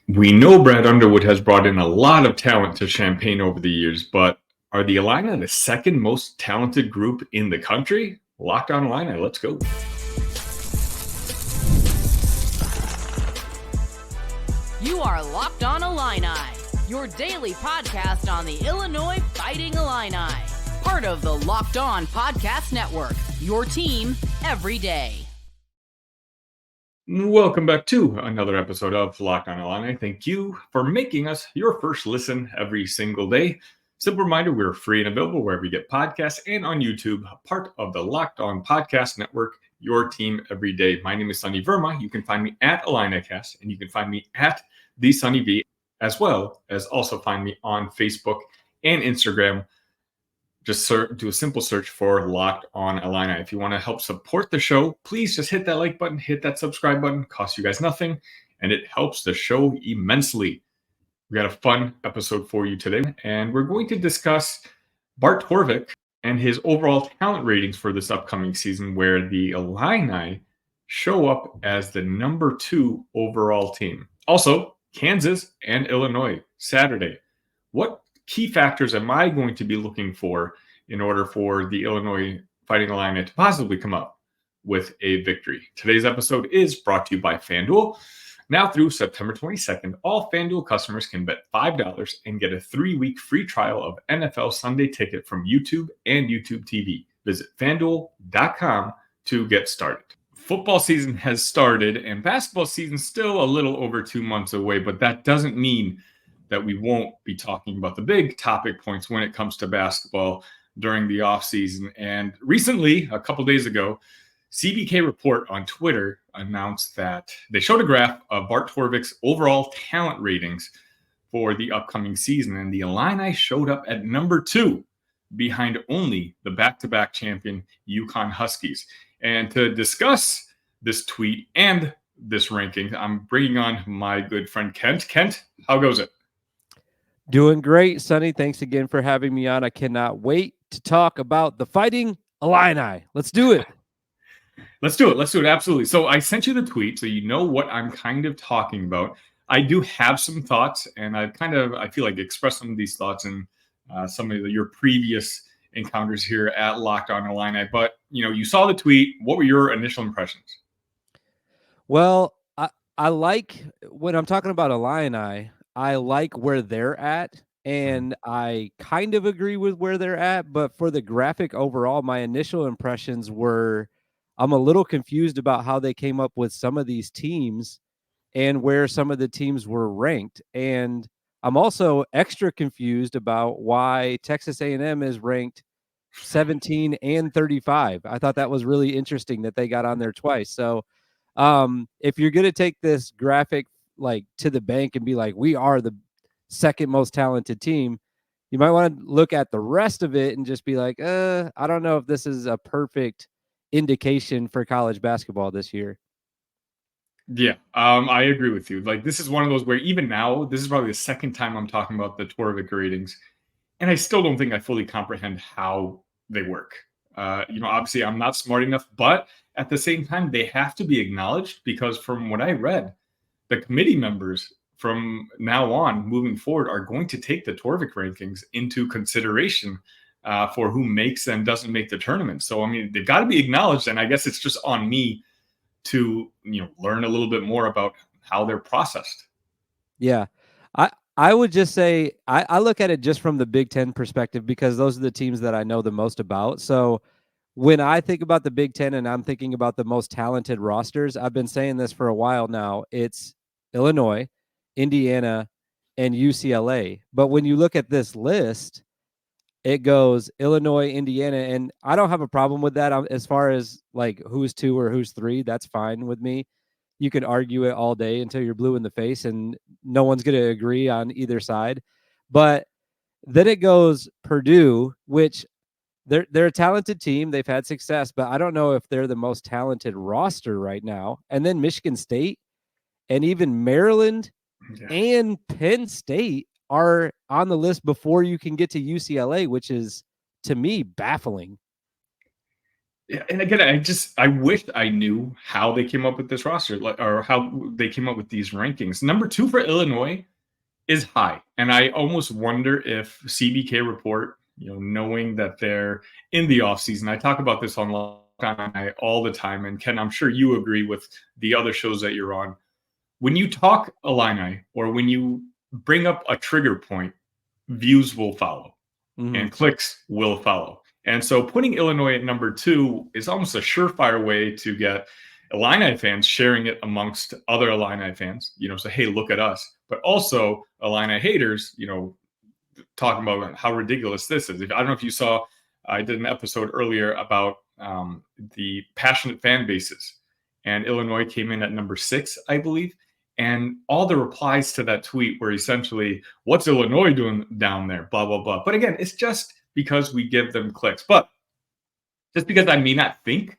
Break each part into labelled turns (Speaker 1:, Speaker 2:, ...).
Speaker 1: We know Brad Underwood has brought in a lot of talent to Champaign over the years, but are the Illini the second most talented group in the country? Locked on Illini, let's go.
Speaker 2: You are Locked On Illini, your daily podcast on the Illinois Fighting Illini. Part of the Locked On Podcast Network, your team every day.
Speaker 1: Welcome back to another episode of Locked On Illini. Thank you for making us your first listen every single day. Simple reminder, we're free and available wherever you get podcasts and on YouTube, part of the Locked On Podcast Network, your team every day. My name is Sunny Verma. You can find me at IlliniCast, and you can find me at the Sunny V, as well as also find me on Facebook and Instagram. Just do a simple search for Locked On Illini. If you want to help support the show, please just hit that like button, hit that subscribe button. It costs you guys nothing, and it helps the show immensely. We got a fun episode for you today, and we're going to discuss Bart Torvik and his overall talent ratings for this upcoming season, where the Illini show up as the number 2 overall team. Also, Kansas and Illinois, Saturday. What key factors am I going to be looking for in order for the Illinois Fighting Illini to possibly come up with a victory? Today's episode is brought to you by FanDuel. Now through September 22nd, all FanDuel customers can bet $5 and get a 3-week free trial of NFL Sunday Ticket from YouTube and YouTube TV. Visit FanDuel.com to get started. Football season has started and basketball season still a little over 2 months away, but that doesn't mean that we won't be talking about the big topic points when it comes to basketball during the offseason. And recently, a couple days ago, CBK Report on Twitter announced that they showed a graph of Bart Torvik's overall talent ratings for the upcoming season. And the Illini showed up at number 2 behind only the back-to-back champion UConn Huskies. And to discuss this tweet and this ranking, I'm bringing on my good friend Kent. Kent, how goes it?
Speaker 3: Doing great, Sonny. Thanks again for having me on. I cannot wait to talk about the Fighting Illini. Let's do it.
Speaker 1: Let's do it. Absolutely. So I sent you the tweet, so you know what I'm kind of talking about. I do have some thoughts, and I feel like expressed some of these thoughts in some of your previous encounters here at Locked On Illini. But, you saw the tweet. What were your initial impressions?
Speaker 3: Well, I like, when I'm talking about Illini, I like where they're at, and I kind of agree with where they're at. But for the graphic overall, my initial impressions were, I'm a little confused about how they came up with some of these teams and where some of the teams were ranked. And I'm also extra confused about why Texas A&M is ranked 17 and 35. I thought that was really interesting that they got on there twice. So if you're going to take this graphic like to the bank and be like, we are the second most talented team, you might want to look at the rest of it and just be like, I don't know if this is a perfect indication for college basketball this year.
Speaker 1: Yeah, I agree with you. Like, this is one of those where even now, this is probably the second time I'm talking about the Torvik ratings, and I still don't think I fully comprehend how they work. Obviously I'm not smart enough, but at the same time, they have to be acknowledged, because from what I read, the committee members from now on moving forward are going to take the Torvik rankings into consideration for who makes and doesn't make the tournament. So, I mean, they've got to be acknowledged, and I guess it's just on me to learn a little bit more about how they're processed.
Speaker 3: Yeah. I would just say I look at it just from the Big Ten perspective, because those are the teams that I know the most about. So when I think about the Big Ten and I'm thinking about the most talented rosters, I've been saying this for a while now, it's Illinois, Indiana, and UCLA. But when you look at this list, it goes Illinois, Indiana, and I don't have a problem with that as far as like who's 2 or who's 3. That's fine with me. You can argue it all day until you're blue in the face, and no one's going to agree on either side. But then it goes Purdue, which they're a talented team. They've had success, but I don't know if they're the most talented roster right now. And then Michigan State and even Maryland and Penn State are on the list before you can get to UCLA, which is, to me, baffling.
Speaker 1: Yeah, and again, I wish I knew how they came up with this roster, or how they came up with these rankings. Number 2 for Illinois is high, and I almost wonder if CBK report, knowing that they're in the offseason. I talk about this on Locked On Illini all the time, and Ken, I'm sure you agree with the other shows that you're on. When you talk Illini, or when you bring up a trigger point, views will follow, and clicks will follow. And so putting Illinois at number 2 is almost a surefire way to get Illini fans sharing it amongst other Illini fans, say, hey, look at us. But also Illini haters, talking about how ridiculous this is. I don't know if you saw, I did an episode earlier about the passionate fan bases, and Illinois came in at number 6, I believe. And all the replies to that tweet were essentially, what's Illinois doing down there? Blah, blah, blah. But again, it's just because we give them clicks. But just because I may not think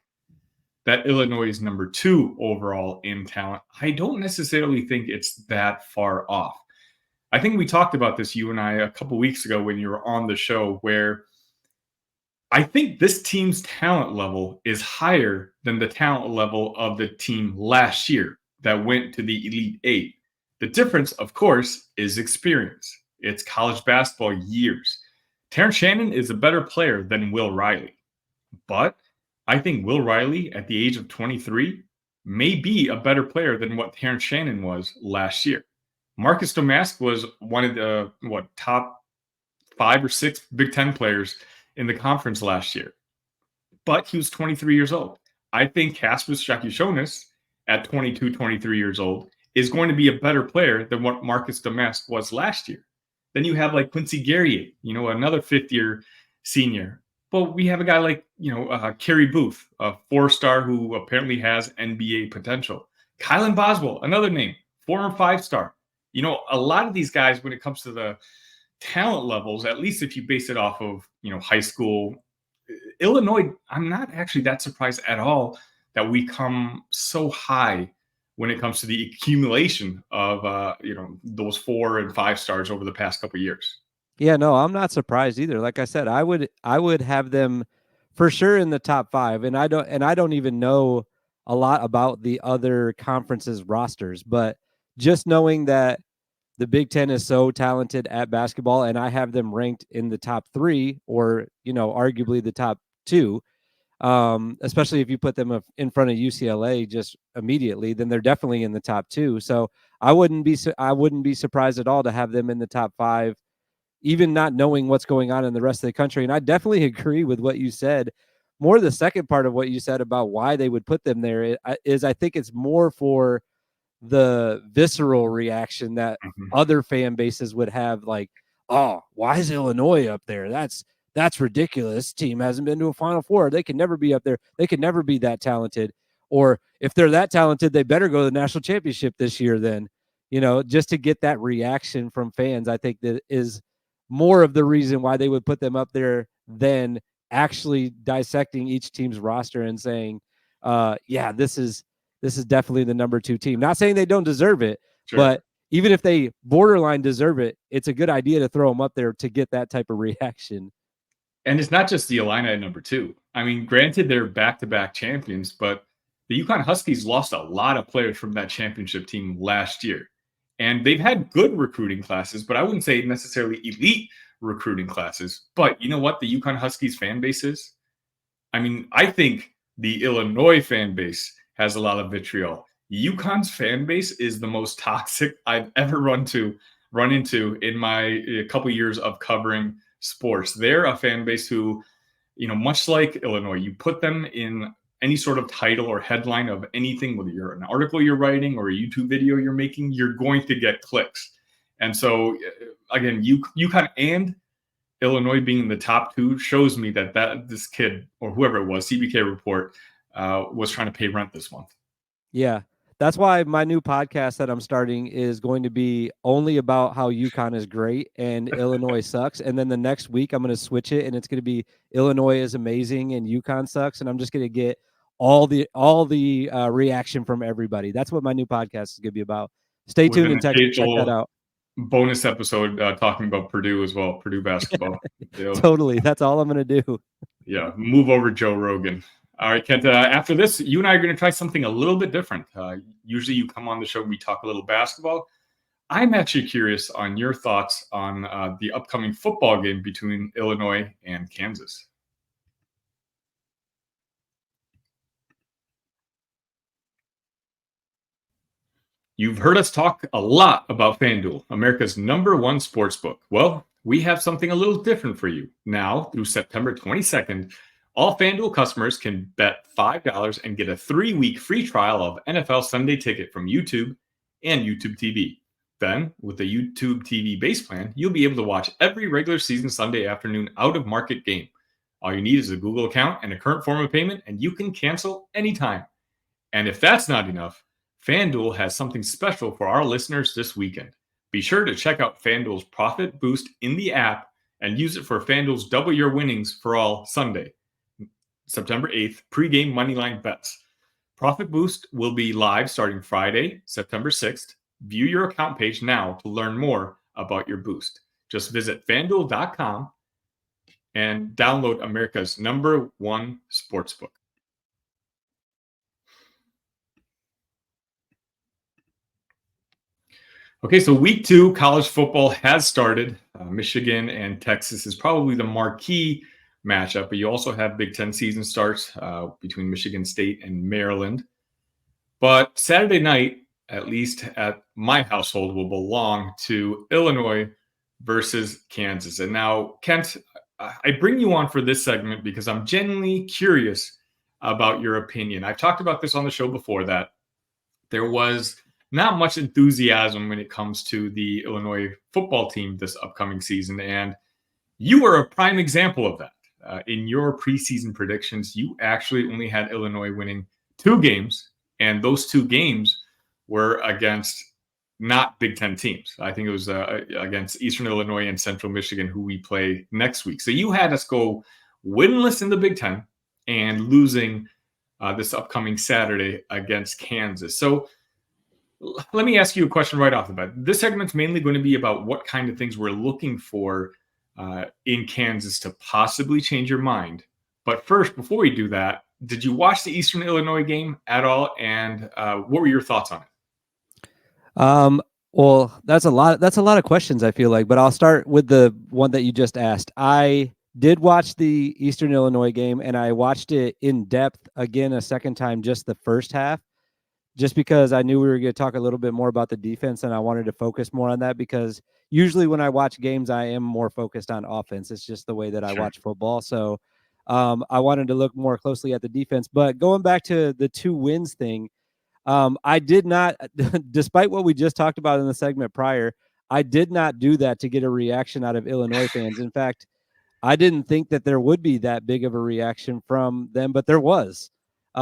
Speaker 1: that Illinois is number 2 overall in talent, I don't necessarily think it's that far off. I think we talked about this, you and I, a couple weeks ago when you were on the show, where I think this team's talent level is higher than the talent level of the team last year that went to the Elite 8. The difference, of course, is experience. It's college basketball years. Terrence Shannon is a better player than Will Riley. But I think Will Riley, at the age of 23, may be a better player than what Terrence Shannon was last year. Marcus Domask was one of the top 5 or 6 Big Ten players in the conference last year. But he was 23 years old. I think Kasper Strakišonis, at 22, 23 years old, is going to be a better player than what Marcus Domask was last year. Then you have like Quincy Guerrier, another 5th-year senior. But we have a guy like, Kerry Booth, a 4-star who apparently has NBA potential. Kylan Boswell, another name, former 5-star. A lot of these guys, when it comes to the talent levels, at least if you base it off of, high school, Illinois, I'm not actually that surprised at all that we come so high when it comes to the accumulation of, those 4 and 5 stars over the past couple of years.
Speaker 3: Yeah, no, I'm not surprised either. Like I said, I would have them for sure in the top 5, and I don't even know a lot about the other conferences rosters, but just knowing that the Big Ten is so talented at basketball, and I have them ranked in the top 3, or arguably the top 2. Especially if you put them in front of UCLA just immediately, then they're definitely in the top 2. So I wouldn't be surprised at all to have them in the top 5, even not knowing what's going on in the rest of the country. And I definitely agree with what you said. More the second part of what you said about why they would put them there is I think it's more for the visceral reaction that other fan bases would have, like, oh, why is Illinois up there? That's ridiculous. This team hasn't been to a Final Four. They can never be up there. They can never be that talented. Or if they're that talented, they better go to the national championship this year then. Just to get that reaction from fans, I think that is more of the reason why they would put them up there than actually dissecting each team's roster and saying, this is definitely the number 2 team. Not saying they don't deserve it, sure, but even if they borderline deserve it, it's a good idea to throw them up there to get that type of reaction.
Speaker 1: And it's not just the Illini at number 2. I mean, granted, they're back-to-back champions, but the UConn Huskies lost a lot of players from that championship team last year. And they've had good recruiting classes, but I wouldn't say necessarily elite recruiting classes. But you know what the UConn Huskies fan base is? I mean, I think the Illinois fan base has a lot of vitriol. UConn's fan base is the most toxic I've ever run into in my couple years of covering sports. They're a fan base who, much like Illinois, you put them in any sort of title or headline of anything, whether you're an article you're writing or a YouTube video you're making, you're going to get clicks. And so, again, UConn and Illinois being in the top 2 shows me that this kid, or whoever it was, CBK report, was trying to pay rent this month.
Speaker 3: Yeah. That's why my new podcast that I'm starting is going to be only about how UConn is great and Illinois sucks. And then the next week I'm going to switch it and it's going to be Illinois is amazing and UConn sucks. And I'm just going to get all the reaction from everybody. That's what my new podcast is going to be about. Stay tuned and check that out.
Speaker 1: Bonus episode talking about Purdue as well, Purdue basketball.
Speaker 3: Totally. That's all I'm going to do.
Speaker 1: Yeah. Move over Joe Rogan. All right, Kent, after this, you and I are going to try something a little bit different. Usually you come on the show and we talk a little basketball. I'm actually curious on your thoughts on the upcoming football game between Illinois and Kansas. You've heard us talk a lot about FanDuel, America's #1 sportsbook. Well, we have something a little different for you. Now, through September 22nd, all FanDuel customers can bet $5 and get a 3-week free trial of NFL Sunday Ticket from YouTube and YouTube TV. Then, with the YouTube TV base plan, you'll be able to watch every regular season Sunday afternoon out-of-market game. All you need is a Google account and a current form of payment, and you can cancel anytime. And if that's not enough, FanDuel has something special for our listeners this weekend. Be sure to check out FanDuel's Profit Boost in the app and use it for FanDuel's Double Your Winnings for All Sunday, September 8th, pregame moneyline bets. Profit Boost will be live starting Friday, September 6th. View your account page now to learn more about your boost. Just visit FanDuel.com and download America's #1 sportsbook. Okay, so week 2, college football has started. Michigan and Texas is probably the marquee matchup, but you also have Big Ten season starts between Michigan State and Maryland. But Saturday night, at least at my household, will belong to Illinois versus Kansas. And now, Kent, I bring you on for this segment because I'm genuinely curious about your opinion. I've talked about this on the show before, that there was not much enthusiasm when it comes to the Illinois football team this upcoming season. And you were a prime example of that. In your preseason predictions, you actually only had Illinois winning 2 games, and those 2 games were against not Big Ten teams. I think it was against Eastern Illinois and Central Michigan, who we play next week. So you had us go winless in the Big Ten and losing this upcoming Saturday against Kansas. So let me ask you a question right off the bat. This segment's mainly going to be about what kind of things we're looking for in Kansas to possibly change your mind. But first, before we do that, did you watch the Eastern Illinois game at all? And what were your thoughts on it?
Speaker 3: Well, that's a lot of questions, I feel like, but I'll start with the one that you just asked. I did watch the Eastern Illinois game, and I watched it in depth again a second time, just the first half, just because I knew we were going to talk a little bit more about the defense, and I wanted to focus more on that, because usually when I watch games, I am more focused on offense. It's just the way that I watch football. So I wanted to look more closely at the defense. But going back to the 2 wins thing, I did not, despite what we just talked about in the segment prior, I did not do that to get a reaction out of Illinois fans. In fact, I didn't think that there would be that big of a reaction from them, but there was. A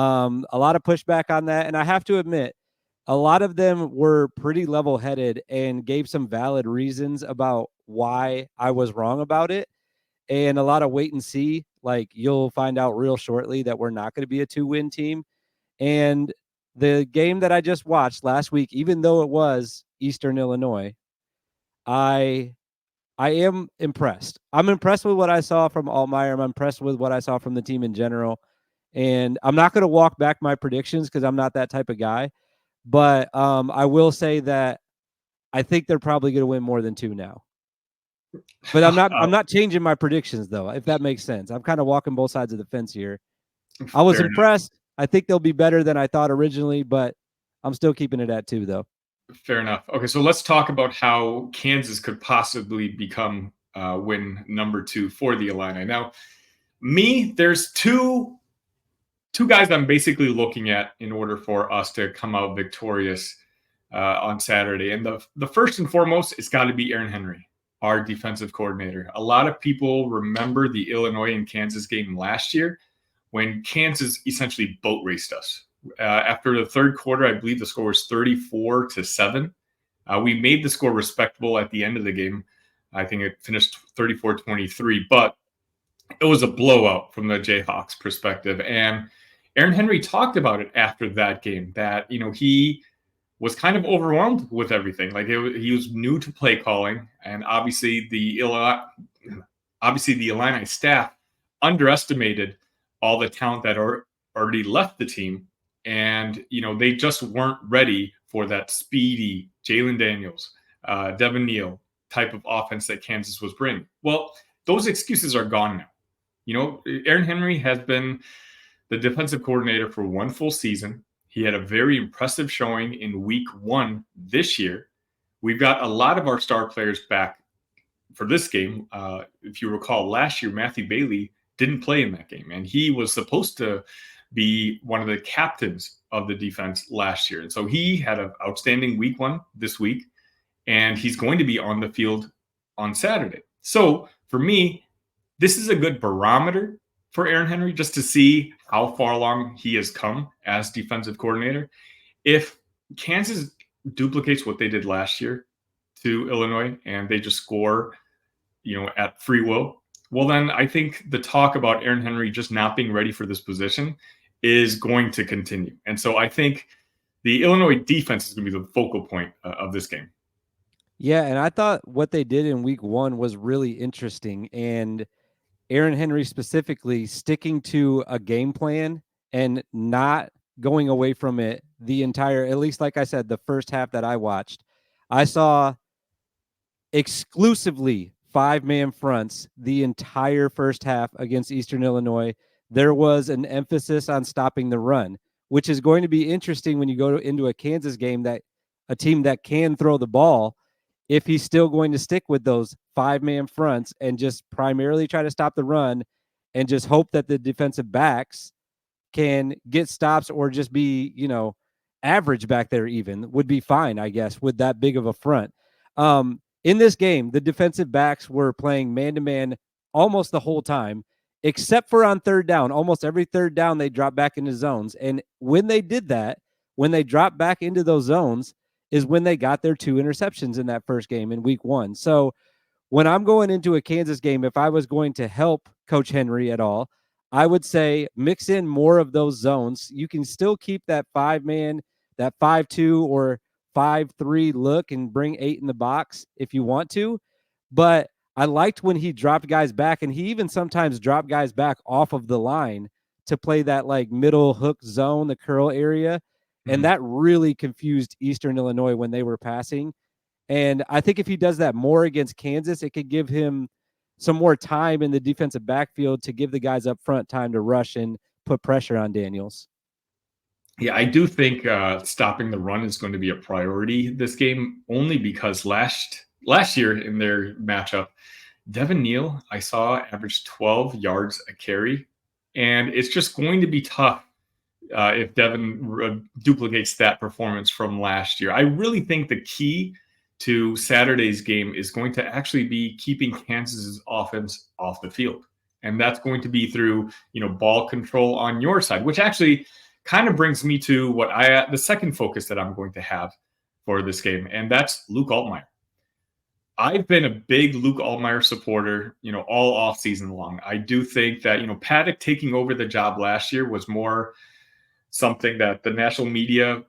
Speaker 3: lot of pushback on that. And I have to admit, a lot of them were pretty level-headed and gave some valid reasons about why I was wrong about it. And a lot of wait and see, like you'll find out real shortly that we're not going to be a 2-win team. And the game that I just watched last week, even though it was Eastern Illinois, I am impressed. I'm impressed with what I saw from Altmyer. I'm impressed with what I saw from the team in general. And I'm not going to walk back my predictions because I'm not that type of guy. But I will say that I think they're probably going to win more than 2 now. But I'm not changing my predictions, though, if that makes sense. I'm kind of walking both sides of the fence here. I was impressed. I think they'll be better than I thought originally, but I'm still keeping it at 2, though.
Speaker 1: Fair enough. Okay, so let's talk about how Kansas could possibly become win number 2 for the Illini. Now, there's two guys I'm basically looking at in order for us to come out victorious on Saturday. And the first and foremost, it's got to be Aaron Henry, our defensive coordinator. A lot of people remember the Illinois and Kansas game last year when Kansas essentially boat raced us. After the third quarter, I believe the score was 34-7. We made the score respectable at the end of the game. I think it finished 34-23, but it was a blowout from the Jayhawks perspective. And Aaron Henry talked about it after that game, that, he was kind of overwhelmed with everything. Like he was new to play calling, and obviously the Illini staff underestimated all the talent that already left the team, and they just weren't ready for that speedy Jalen Daniels, Devin Neal type of offense that Kansas was bringing. Well, those excuses are gone now. Aaron Henry has been the defensive coordinator for one full season. He had a very impressive showing in week 1 this year. We've got a lot of our star players back for this game. If you recall, last year, Matthew Bailey didn't play in that game, and he was supposed to be one of the captains of the defense last year. And so he had an outstanding week 1 this week, and he's going to be on the field on Saturday. So for me, this is a good barometer for Aaron Henry just to see how far along he has come as defensive coordinator. If Kansas duplicates what they did last year to Illinois and they just score, at free will, well, then I think the talk about Aaron Henry just not being ready for this position is going to continue. And so I think the Illinois defense is going to be the focal point of this game.
Speaker 3: Yeah, and I thought what they did in week 1 was really interesting. And Aaron Henry specifically sticking to a game plan and not going away from it the entire, at least like I said, the first half that I watched. I saw exclusively 5-man fronts the entire first half against Eastern Illinois. There was an emphasis on stopping the run, which is going to be interesting when you go into a Kansas game, that a team that can throw the ball, if he's still going to stick with those 5-man fronts and just primarily try to stop the run and just hope that the defensive backs can get stops or just be, average back there even would be fine, I guess, with that big of a front. In this game, the defensive backs were playing man-to-man almost the whole time, except for on third down. Almost every third down, they dropped back into zones. And when they did that, when they dropped back into those zones, is when they got their 2 interceptions in that first game in week 1. So when I'm going into a Kansas game, if I was going to help Coach Henry at all, I would say mix in more of those zones. You can still keep that 5-man, that 5-2 or 5-3 look and bring 8 in the box if you want to. But I liked when he dropped guys back, and he even sometimes dropped guys back off of the line to play that like middle hook zone, the curl area. And that really confused Eastern Illinois when they were passing. And I think if he does that more against Kansas, it could give him some more time in the defensive backfield to give the guys up front time to rush and put pressure on Daniels.
Speaker 1: Yeah, I do think stopping the run is going to be a priority this game, only because last year in their matchup, Devin Neal, I saw, averaged 12 yards a carry. And it's just going to be tough if Devin duplicates that performance from last year. I really think the key to Saturday's game is going to actually be keeping Kansas's offense off the field. And that's going to be through, ball control on your side, which actually kind of brings me to the second focus that I'm going to have for this game, and that's Luke Altmyer. I've been a big Luke Altmyer supporter, all off season long. I do think that, Paddock taking over the job last year was more something that the national media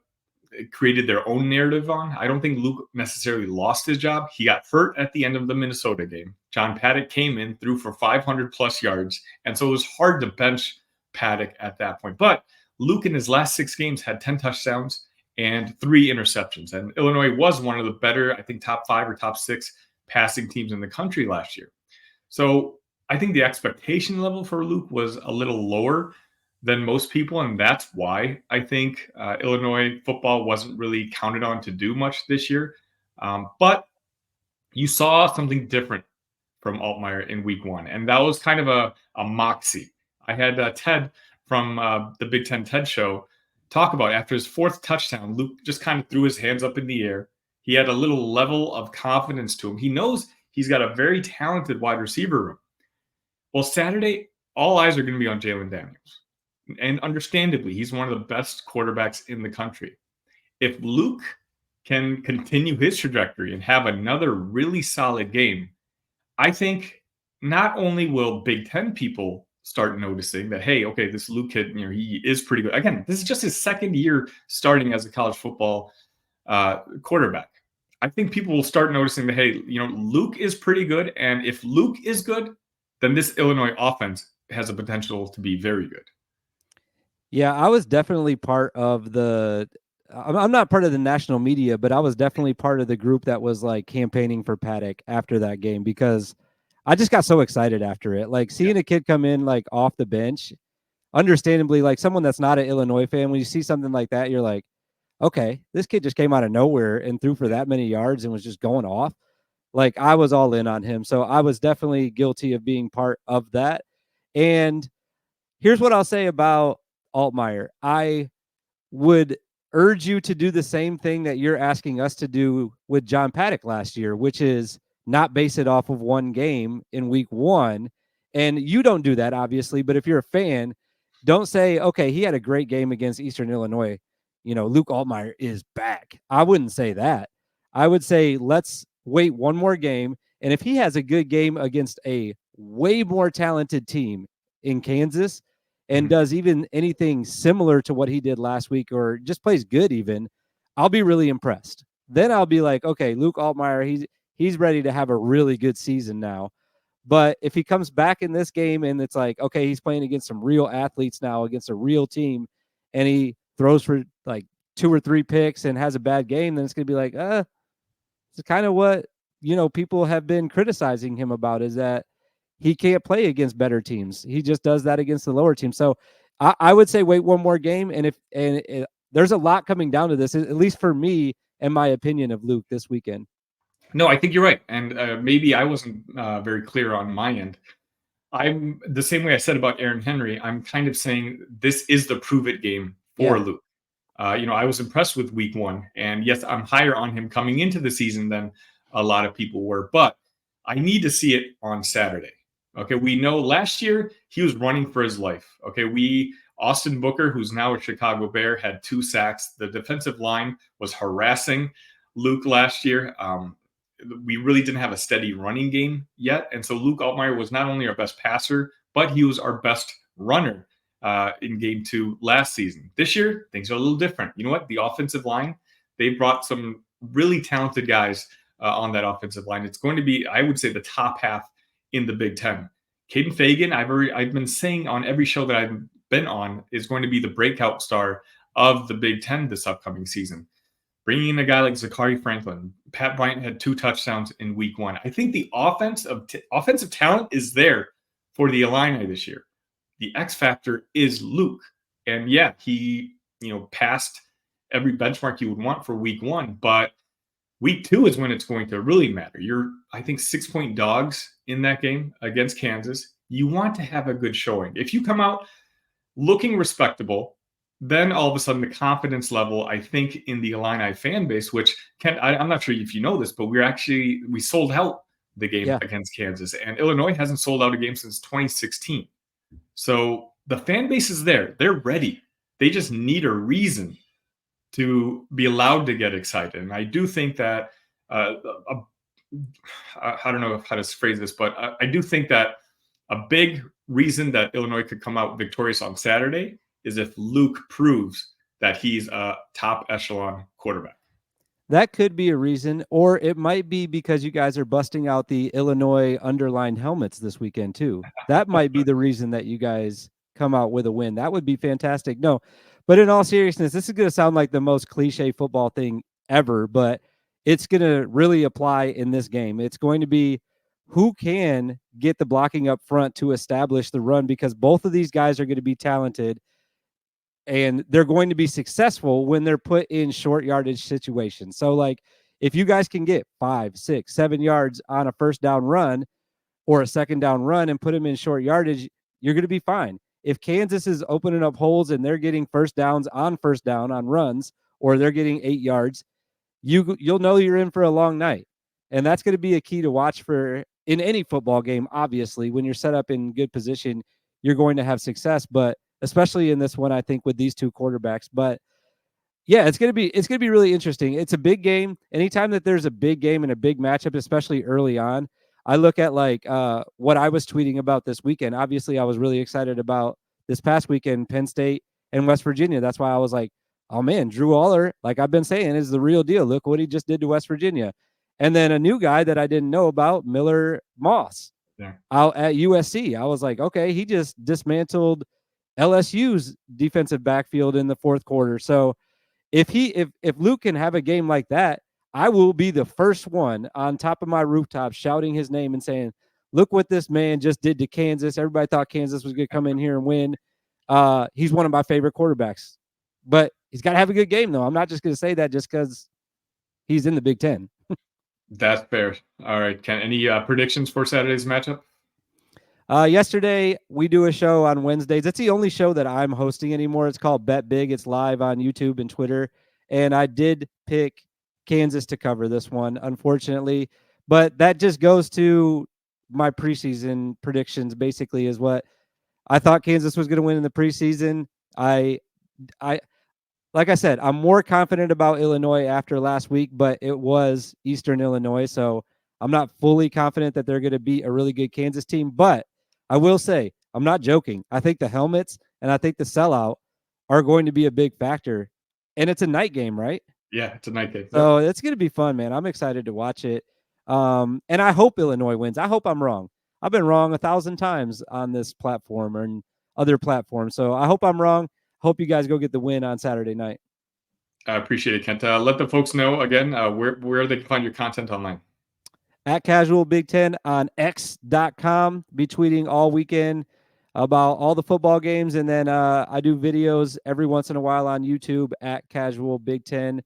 Speaker 1: created their own narrative on. I don't think Luke necessarily lost his job. He got hurt at the end of the Minnesota game. John Paddock came in, threw for 500 plus yards. And so it was hard to bench Paddock at that point. But Luke in his last 6 games had 10 touchdowns and 3 interceptions. And Illinois was one of the better, I think, top 5 or top 6 passing teams in the country last year. So I think the expectation level for Luke was a little lower than most people, and that's why I think Illinois football wasn't really counted on to do much this year. But you saw something different from Altmyer in week 1, and that was kind of a moxie. I had Ted from the Big Ten TED Show talk about after his 4th touchdown, Luke just kind of threw his hands up in the air. He had a little level of confidence to him. He knows he's got a very talented wide receiver room. Well, Saturday, all eyes are going to be on Jalen Daniels. And understandably, he's one of the best quarterbacks in the country. If Luke can continue his trajectory and have another really solid game, I think not only will Big Ten people start noticing that, hey, okay, this Luke kid, he is pretty good. Again, this is just his 2nd year starting as a college football quarterback. I think people will start noticing that, hey, Luke is pretty good. And if Luke is good, then this Illinois offense has a potential to be very good.
Speaker 3: Yeah, I was definitely part of I'm not part of the national media, but I was definitely part of the group that was like campaigning for Paddock after that game because I just got so excited after it. Like
Speaker 1: Yeah.
Speaker 3: seeing a kid come in like off the bench, understandably, like someone that's not an Illinois fan, when you see something like that, you're like, okay, this kid just came out of nowhere and threw for that many yards and was just going off. Like I was all in on him. So I was definitely guilty of being part of that. And here's what I'll say about Altmyer. I would urge you to do the same thing that you're asking us to do with John Paddock last year, which is not base it off of one game in week one. And you don't do that, obviously, but if you're a fan, don't say, okay, he had a great game against Eastern Illinois. Luke Altmyer is back. I wouldn't say that. I would say, let's wait one more game. And if he has a good game against a way more talented team in Kansas, and does even anything similar to what he did last week or just plays good even, I'll be really impressed. Then I'll be like, okay, Luke Altmyer, he's ready to have a really good season now. But if he comes back in this game and it's like, okay, he's playing against some real athletes now, against a real team, and he throws for like 2 or 3 picks and has a bad game, then it's going to be like, it's kind of what, people have been criticizing him about, is that he can't play against better teams. He just does that against the lower team. So I would say wait one more game. And there's a lot coming down to this, at least for me and my opinion of Luke this weekend.
Speaker 1: No, I think you're right. And maybe I wasn't very clear on my end. I'm the same way I said about Aaron Henry. I'm kind of saying this is the prove it game for Luke. I was impressed with week one. And yes, I'm higher on him coming into the season than a lot of people were. But I need to see it on Saturday. Okay, we know last year he was running for his life. Okay, Austin Booker, who's now a Chicago Bear, had 2 sacks. The defensive line was harassing Luke last year. We really didn't have a steady running game yet. And so Luke Altmyer was not only our best passer, but he was our best runner in game 2 last season. This year, things are a little different. You know what? The offensive line, they brought some really talented guys on that offensive line. It's going to be, I would say, the top half in the Big Ten. Caden Fagan, I've been saying on every show that I've been on, is going to be the breakout star of the Big Ten this upcoming season. Bringing in a guy like Zachary Franklin, Pat Bryant had 2 touchdowns in week 1. I think the offensive talent is there for the Illini this year. The X factor is Luke, and yeah, he passed every benchmark you would want for week 1, but week 2 is when it's going to really matter. You're, I think, 6-point dogs in that game against Kansas. You want to have a good showing. If you come out looking respectable, then all of a sudden the confidence level, I think, in the Illini fan base, which I'm not sure if you know this, but we sold out the game against Kansas, and Illinois hasn't sold out a game since 2016. So the fan base is there. They're ready. They just need a reason to be allowed to get excited. And I do think that, I don't know how to phrase this, but I do think that a big reason that Illinois could come out victorious on Saturday is if Luke proves that he's a top echelon quarterback.
Speaker 3: That could be a reason, or it might be because you guys are busting out the Illinois underlined helmets this weekend too. That might be the reason that you guys come out with a win. That would be fantastic. No, but in all seriousness, this is going to sound like the most cliche football thing ever, but it's going to really apply in this game. It's going to be who can get the blocking up front to establish the run, because both of these guys are going to be talented and they're going to be successful when they're put in short yardage situations. So like if you guys can get 5, 6, 7 yards on a first down run or a second down run and put them in short yardage, you're going to be fine. If Kansas is opening up holes and they're getting first down on runs, or they're getting 8 yards, you'll know you're in for a long night. And that's going to be a key to watch for in any football game. Obviously, when you're set up in good position, you're going to have success, but especially in this one, I think, with these 2 quarterbacks. But yeah, it's going to be really interesting. It's a big game. Anytime that there's a big game and a big matchup, especially early on, I look at like what I was tweeting about this weekend. Obviously, I was really excited about this past weekend, Penn State and West Virginia. That's why I was like, oh man, Drew Aller, like I've been saying, is the real deal. Look what he just did to West Virginia. And then a new guy that I didn't know about, Miller Moss, out at USC. I was like, okay, he just dismantled LSU's defensive backfield in the fourth quarter. So if Luke can have a game like that, I will be the first one on top of my rooftop shouting his name and saying, look what this man just did to Kansas. Everybody thought Kansas was going to come in here and win. He's one of my favorite quarterbacks. But he's got to have a good game, though. I'm not just going to say that just because he's in the Big Ten.
Speaker 1: That's fair. All right, Ken, any predictions for Saturday's matchup?
Speaker 3: Yesterday, we do a show on Wednesdays. It's the only show that I'm hosting anymore. It's called Bet Big. It's live on YouTube and Twitter. And I did pick Kansas to cover this one, unfortunately. But that just goes to my preseason predictions, basically, is what I thought Kansas was going to win in the preseason. Like I said, I'm more confident about Illinois after last week, but it was Eastern Illinois. So I'm not fully confident that they're going to beat a really good Kansas team. But I will say, I'm not joking. I think the helmets and I think the sellout are going to be a big factor. And it's a night game, right?
Speaker 1: Yeah, it's a night game.
Speaker 3: So it's going to be fun, man. I'm excited to watch it. And I hope Illinois wins. I hope I'm wrong. I've been wrong 1,000 times on this platform and other platforms. So I hope I'm wrong. Hope you guys go get the win on Saturday night.
Speaker 1: I appreciate it, Kent. Let the folks know again where they can find your content online.
Speaker 3: At Casual Big Ten on X.com. Be tweeting all weekend about all the football games. And then I do videos every once in a while on YouTube at Casual Big Ten,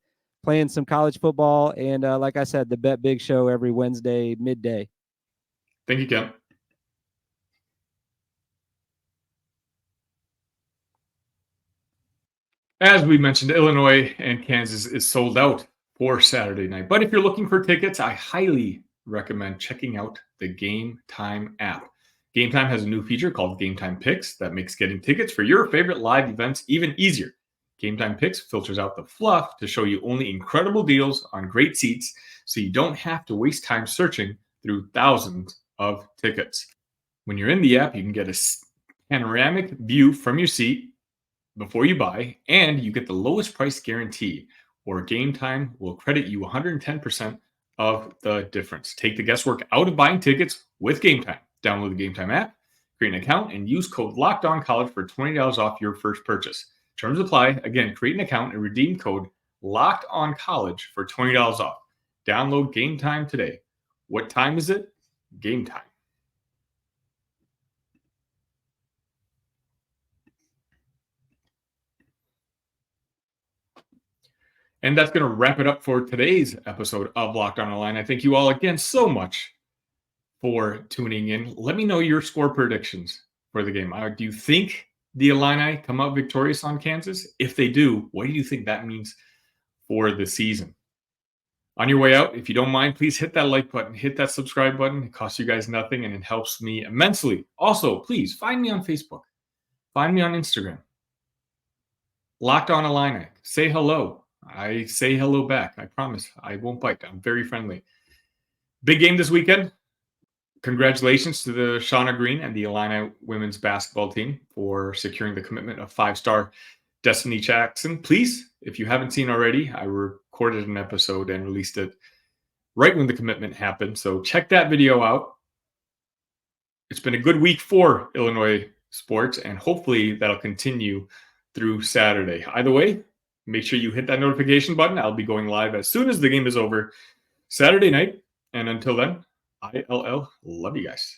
Speaker 3: playing some college football. And like I said, the Bet Big show every Wednesday midday.
Speaker 1: Thank you, Kent. As we mentioned, Illinois and Kansas is sold out for Saturday night. But if you're looking for tickets, I highly recommend checking out the Game Time app. Game Time has a new feature called Game Time Picks that makes getting tickets for your favorite live events even easier. Game Time Picks filters out the fluff to show you only incredible deals on great seats, so you don't have to waste time searching through thousands of tickets. When you're in the app, you can get a panoramic view from your seat before you buy, and you get the lowest price guarantee, or Game Time will credit you 110% of the difference. Take the guesswork out of buying tickets with Game Time. Download the Game Time app, create an account, and use code LOCKEDONCollege for $20 off your first purchase. Terms apply. Again, create an account and redeem code LOCKEDONCollege for $20 off. Download Game Time today. What time is it? Game time. And that's going to wrap it up for today's episode of Locked On Illini. I thank you all again so much for tuning in. Let me know your score predictions for the game. Do you think the Illini come out victorious on Kansas? If they do, what do you think that means for the season? On your way out, if you don't mind, please hit that like button, hit that subscribe button. It costs you guys nothing and it helps me immensely. Also, please find me on Facebook. Find me on Instagram. Locked On Illini. Say hello. I say hello back. I promise. I won't bite. I'm very friendly. Big game this weekend. Congratulations to the Shauna Green and the Illini women's basketball team for securing the commitment of 5-star Destiny Jackson. Please, if you haven't seen already, I recorded an episode and released it right when the commitment happened. So check that video out. It's been a good week for Illinois sports, and hopefully that'll continue through Saturday. Either way, make sure you hit that notification button. I'll be going live as soon as the game is over Saturday night. And until then, ILL love you guys.